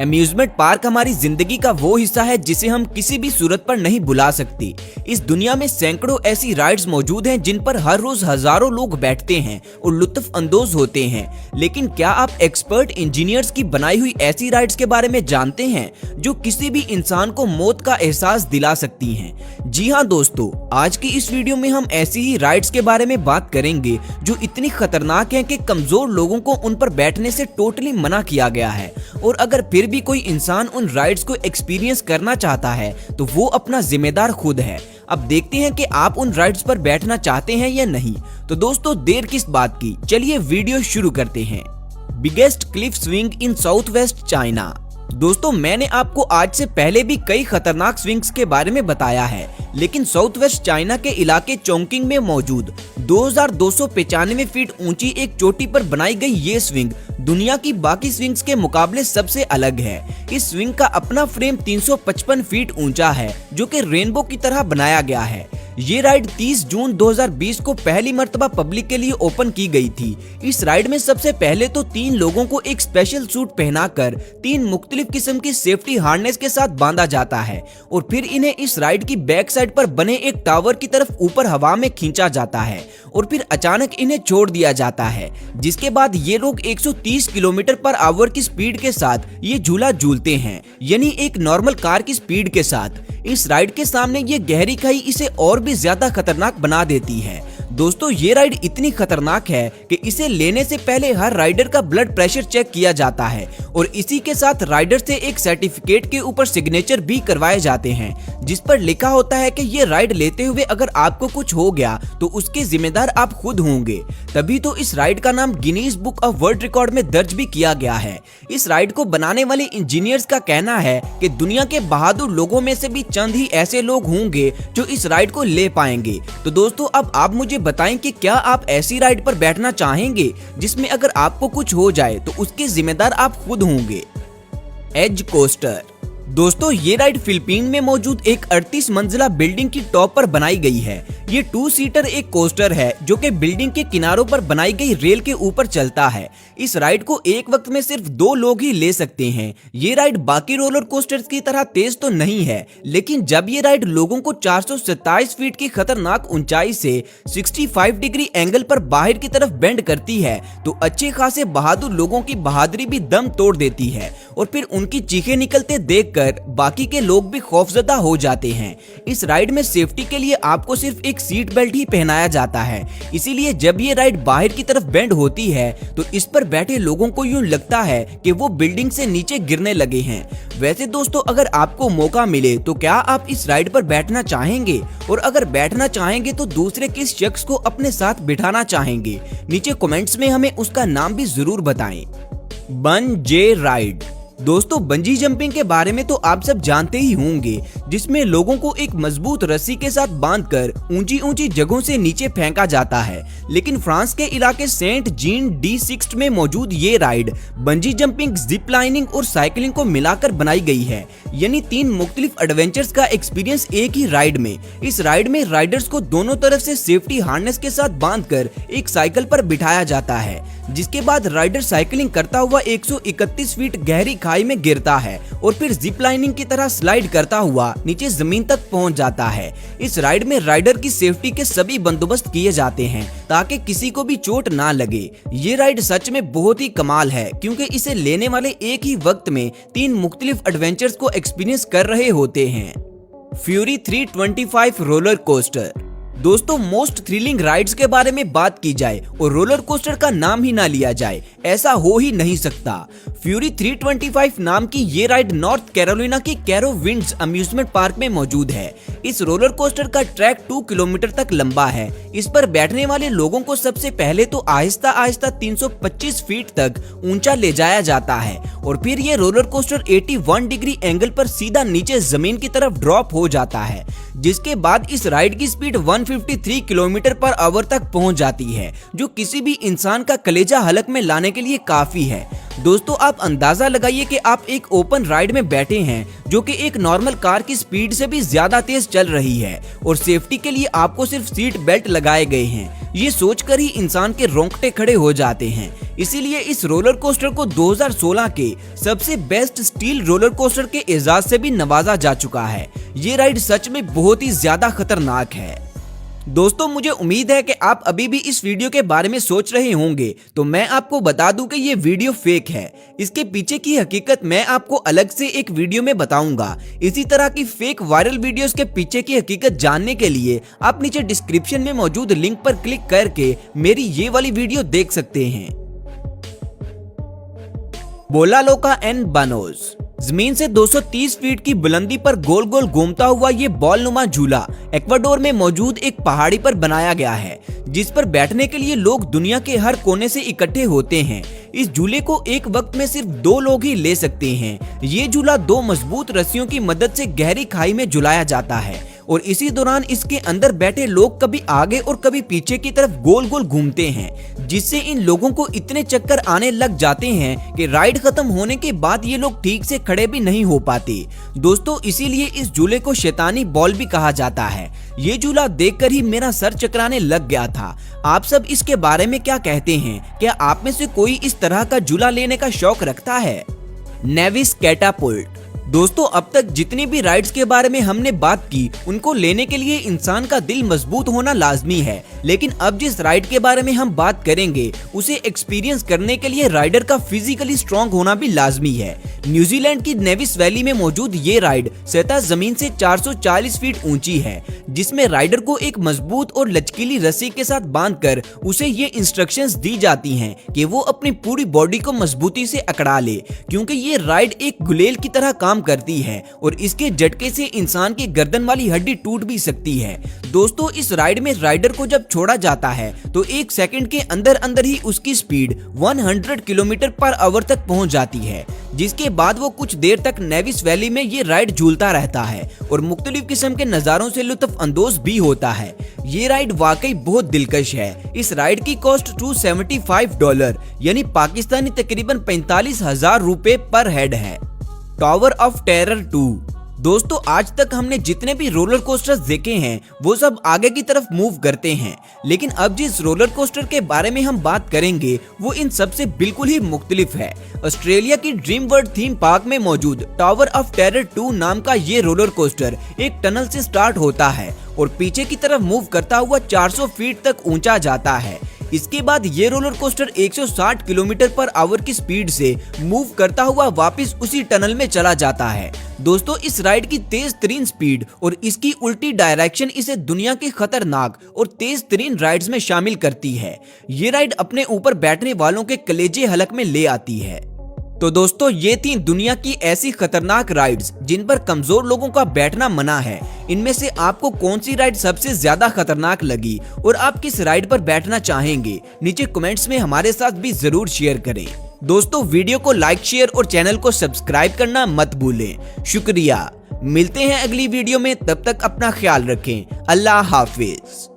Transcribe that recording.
Amusement park हमारी जिंदगी का वो हिस्सा है जिसे हम किसी भी सूरत पर नहीं भुला सकते। इस दुनिया में सैकड़ों ऐसी राइड्स मौजूद हैं जिन पर हर रोज हजारों लोग बैठते हैं और लुत्फ अंदोज होते हैं। लेकिन क्या आप एक्सपर्ट इंजीनियर्स की बनाई हुई ऐसी राइड्स के बारे में जानते हैं जो किसी भी इंसान को मौत का एहसास दिला सकती हैं? जी हाँ दोस्तों, आज की इस वीडियो में हम ऐसी ही राइड्स के बारे में बात करेंगे जो इतनी खतरनाक हैं कि कमजोर लोगों को उन पर बैठने से टोटली मना किया गया है। और अगर फिर भी कोई इंसान उन राइड्स को एक्सपीरियंस करना चाहता है तो वो अपना जिम्मेदार खुद है। अब देखते हैं कि आप उन राइड्स पर बैठना चाहते हैं या नहीं। तो दोस्तों देर किस बात की, चलिए वीडियो शुरू करते हैं। Biggest Cliff swing in south west China. दोस्तों मैंने आपको आज से पहले भी कई खतरनाक स्विंग्स के बारे में बताया है, लेकिन साउथ वेस्ट चाइना के इलाके चोंगकिंग में मौजूद 2295 फीट ऊंची एक चोटी पर बनाई गई ये स्विंग दुनिया की बाकी स्विंग्स के मुकाबले सबसे अलग है। इस स्विंग का अपना फ्रेम 355 फीट ऊंचा है जो कि रेनबो की तरह बनाया गया है। ये राइड 30 जून 2020 को पहली मर्तबा पब्लिक के लिए ओपन की गई थी। इस राइड में सबसे पहले तो 3 लोगों को एक स्पेशल सूट पहनाकर 3 मुख्तलिफ किस्म की सेफ्टी हार्नेस के साथ बांधा जाता है और फिर इन्हें इस राइड की बैक साइड पर बने एक टावर की तरफ ऊपर हवा में खींचा जाता है और फिर अचानक इन्हें छोड़ दिया जाता है, जिसके बाद ये लोग 130 किलोमीटर पर आवर की स्पीड के साथ ये झूला झूलते हैं, यानी एक नॉर्मल कार की स्पीड के साथ। इस राइड के सामने ये गहरी खाई इसे और भी ज्यादा खतरनाक बना देती है। दोस्तों ये राइड इतनी खतरनाक है कि इसे लेने से पहले हर राइडर का ब्लड प्रेशर चेक किया जाता है और इसी के साथ राइडर से एक सर्टिफिकेट के ऊपर सिग्नेचर भी करवाए जाते हैं जिस पर लिखा होता है कि ये राइड लेते हुए अगर आपको कुछ हो गया तो उसके जिम्मेदार आप खुद होंगे। तभी तो इस राइड का नाम Guinness book of world record में दर्ज भी किया गया है। इस राइड को बनाने वाले इंजीनियर्स का कहना है कि दुनिया के बहादुर लोगों में से भी चंद ही ऐसे लोग होंगे जो इस राइड को ले पाएंगे। तो दोस्तों अब आप मुझे बताएं कि क्या आप ऐसी राइड पर बैठना चाहेंगे जिसमें अगर आपको कुछ हो जाए तो उसके जिम्मेदार आप खुद होंगे? एज कोस्टर। दोस्तों ये राइड फिलीपीन में मौजूद एक 38 मंजिला बिल्डिंग की टॉप पर बनाई गई है। ये 2 सीटर एक कोस्टर है जो कि बिल्डिंग के किनारों पर बनाई गई रेल के ऊपर चलता है। इस राइड को एक वक्त में सिर्फ 2 लोग ही ले सकते हैं। ये राइड बाकी रोलर कोस्टर्स की तरह तेज तो नहीं है, लेकिन जब ये राइड लोगों को 427 फीट की खतरनाक ऊंचाई से 65 डिग्री एंगल पर बाहर की तरफ बेंड करती है तो अच्छे खासे बहादुर लोगों की बहादुरी भी दम तोड़ देती है और फिर उनकी चीखें निकलते देखकर बाकी के लोग भी खौफजदा हो जाते हैं। इस राइड में सेफ्टी के लिए आपको सिर्फ एक सीट बेल्ट ही पहनाया जाता है, इसीलिए जब ये राइड बाहर की तरफ बेंड होती है तो इस पर बैठे लोगों को यूं लगता है कि वो बिल्डिंग से नीचे गिरने लगे हैं। वैसे दोस्तों अगर आपको मौका मिले तो क्या आप इस राइड पर बैठना चाहेंगे? और अगर बैठना चाहेंगे तो दूसरे किस शख्स को अपने साथ बिठाना चाहेंगे? नीचे कमेंट्स में हमें उसका नाम भी जरूर बताएं। Bungee ride. दोस्तों बंजी जंपिंग के बारे में तो आप सब जानते ही होंगे, जिसमें लोगों को एक मजबूत रस्सी के साथ बांधकर ऊंची ऊंची जगहों से नीचे फेंका जाता है। लेकिन फ्रांस के इलाके सेंट जीन डी सिक्स्ट में मौजूद ये ride bungee jumping, zip lining और साइकिलिंग को मिलाकर बनाई गई है, यानी 3 मुख्तलिफ एडवेंचर्स का एक्सपीरियंस एक ही राइड में। इस राइड में राइडर्स को दोनों तरफ से सेफ्टी हार्नेस के साथ बांधकर एक साइकिल पर बिठाया जाता है, जिसके बाद राइडर साइकिलिंग करता हुआ 131 फीट गहरी खाई में गिरता है और फिर जिप लाइनिंग की तरह स्लाइड करता हुआ नीचे जमीन तक पहुंच जाता है। इस राइड में राइडर की सेफ्टी के सभी बंदोबस्त किए जाते हैं ताकि किसी को भी चोट ना लगे। ये राइड सच में बहुत ही कमाल है क्योंकि इसे लेने वाले एक ही वक्त में 3 मुख्तलिफ एडवेंचर्स को एक्सपीरियंस कर रहे होते हैं। Fury 325 roller coaster. दोस्तों मोस्ट थ्रिलिंग राइड्स के बारे में बात की जाए और रोलर कोस्टर का नाम ही ना लिया जाए, ऐसा हो ही नहीं सकता। फ्यूरी 325 नाम की ये राइड नॉर्थ कैरोलिना की कैरो विंड्स अम्यूजमेंट पार्क में मौजूद है। इस रोलर कोस्टर का ट्रैक 2 किलोमीटर तक लंबा है। इस पर बैठने वाले लोगों को सबसे पहले तो आहिस्ता आहिस्ता 325 फीट तक ऊंचा ले जाया जाता है और फिर ये रोलर कोस्टर 81 डिग्री एंगल पर सीधा नीचे जमीन की तरफ ड्रॉप हो जाता है, जिसके बाद इस राइड की स्पीड 153 किलोमीटर पर आवर तक पहुंच जाती है, जो किसी भी इंसान का कलेजा हलक में लाने के लिए काफी है। दोस्तों आप अंदाजा लगाइए कि आप एक ओपन राइड में बैठे हैं जो कि एक नॉर्मल कार की स्पीड से भी ज्यादा तेज चल रही है और सेफ्टी के लिए आपको सिर्फ सीट बेल्ट लगाए गए हैं। ये सोचकर ही इंसान के रोंगटे खड़े हो जाते हैं। इसीलिए इस रोलर कोस्टर को 2016 के सबसे बेस्ट स्टील रोलर कोस्टर के एजाज से भी नवाजा जा चुका है। ये राइड सच में बहुत ही ज्यादा खतरनाक है। दोस्तों, मुझे उम्मीद है कि आप अभी भी इस वीडियो के बारे में सोच रहे होंगे, तो मैं आपको बता दूं कि ये वीडियो फेक है। इसके पीछे की हकीकत मैं आपको अलग से एक वीडियो में बताऊंगा। इसी तरह की फेक वायरल वीडियोस के पीछे की हकीकत जानने के लिए आप नीचे डिस्क्रिप्शन में मौजूद लिंक पर क्लिक करके मेरी ये वाली वीडियो देख सकते हैं। बोलालोका एन बानोस। जमीन से 230 फीट की बुलंदी पर गोल गोल घूमता हुआ ये बॉल नुमा झूला इक्वाडोर में मौजूद एक पहाड़ी पर बनाया गया है, जिस पर बैठने के लिए लोग दुनिया के हर कोने से इकट्ठे होते हैं। इस झूले को एक वक्त में सिर्फ 2 लोग ही ले सकते हैं। ये झूला 2 मजबूत रस्सियों की मदद से गहरी खाई में झुलाया जाता है और इसी दौरान इसके अंदर बैठे लोग कभी आगे और कभी पीछे की तरफ गोल गोल घूमते हैं, जिससे इन लोगों को इतने चक्कर आने लग जाते हैं कि राइड खत्म होने के बाद ये लोग ठीक से खड़े भी नहीं हो पाते। दोस्तों, इसीलिए इस झूले को शैतानी बॉल भी कहा जाता है। ये झूला देखकर ही मेरा सर चकराने लग गया था। आप सब इसके बारे में क्या कहते हैं? क्या आप में से कोई इस तरह का झूला लेने का शौक रखता है? नेविस कैटापुल्ट। दोस्तों, अब तक जितनी भी राइड्स के बारे में हमने बात की, उनको लेने के लिए इंसान का दिल मजबूत होना लाजमी है। लेकिन अब जिस राइड के बारे में हम बात करेंगे, उसे एक्सपीरियंस करने के लिए राइडर का फिजिकली स्ट्रॉन्ग होना भी लाजमी है। न्यूजीलैंड की नेविस वैली में मौजूद ये राइड सतह जमीन से 440 फीट ऊंची है, जिसमें राइडर को एक मजबूत और लचकीली रस्सी के साथ बांधकर उसे ये इंस्ट्रक्शंस दी जाती हैं कि वो अपनी पूरी बॉडी को मजबूती से अकड़ा ले, क्योंकि ये राइड एक गुलेल की तरह काम करती है और इसके झटके से इंसान की गर्दन वाली हड्डी टूट भी सकती है। दोस्तों, इस राइड में राइडर को जब छोड़ा जाता है तो 1 सेकंड के अंदर अंदर ही उसकी स्पीड 100 किलोमीटर पर आवर तक पहुंच जाती है, जिसके बाद वो कुछ देर तक नेविस वैली में ये राइड झूलता रहता है और मुख्तलिफ किस्म के नजारों से लुत्फ अंदोज भी होता है। ये राइड वाकई बहुत दिलकश है। इस राइड की कॉस्ट $275 यानी पाकिस्तानी तकरीबन 45,000 रुपए पर हेड है। Tower of terror 2। दोस्तों, आज तक हमने जितने भी रोलर कोस्टर्स देखे हैं वो सब आगे की तरफ मूव करते हैं, लेकिन अब जिस रोलर कोस्टर के बारे में हम बात करेंगे वो इन सब से बिल्कुल ही मुख्तलिफ है। ऑस्ट्रेलिया की ड्रीम वर्ल्ड थीम पार्क में मौजूद टावर ऑफ टेरर 2 नाम का ये रोलर कोस्टर एक टनल से स्टार्ट होता है और पीछे की तरफ मूव करता हुआ 400 फीट तक ऊंचा जाता है। इसके बाद ये roller coaster 160 kilometre per hour की स्पीड से मूव करता हुआ वापस उसी टनल में चला जाता है। दोस्तों, इस राइड की तेज तरीन स्पीड और इसकी उल्टी डायरेक्शन इसे दुनिया के खतरनाक और तेज तरीन राइड्स में शामिल करती है। ये राइड अपने ऊपर बैठने वालों के कलेजे हलक में ले आती है। तो दोस्तों, ये थी दुनिया की ऐसी खतरनाक राइड्स जिन पर कमजोर लोगों का बैठना मना है। इनमें से आपको कौन सी राइड सबसे ज्यादा खतरनाक लगी और आप किस राइड पर बैठना चाहेंगे? नीचे कमेंट्स में हमारे साथ भी जरूर शेयर करें। दोस्तों, वीडियो को लाइक, शेयर और चैनल को सब्सक्राइब करना मत भूलें। शुक्रिया। मिलते हैं अगली वीडियो में, तब तक अपना ख्याल रखें। अल्लाह हाफिज।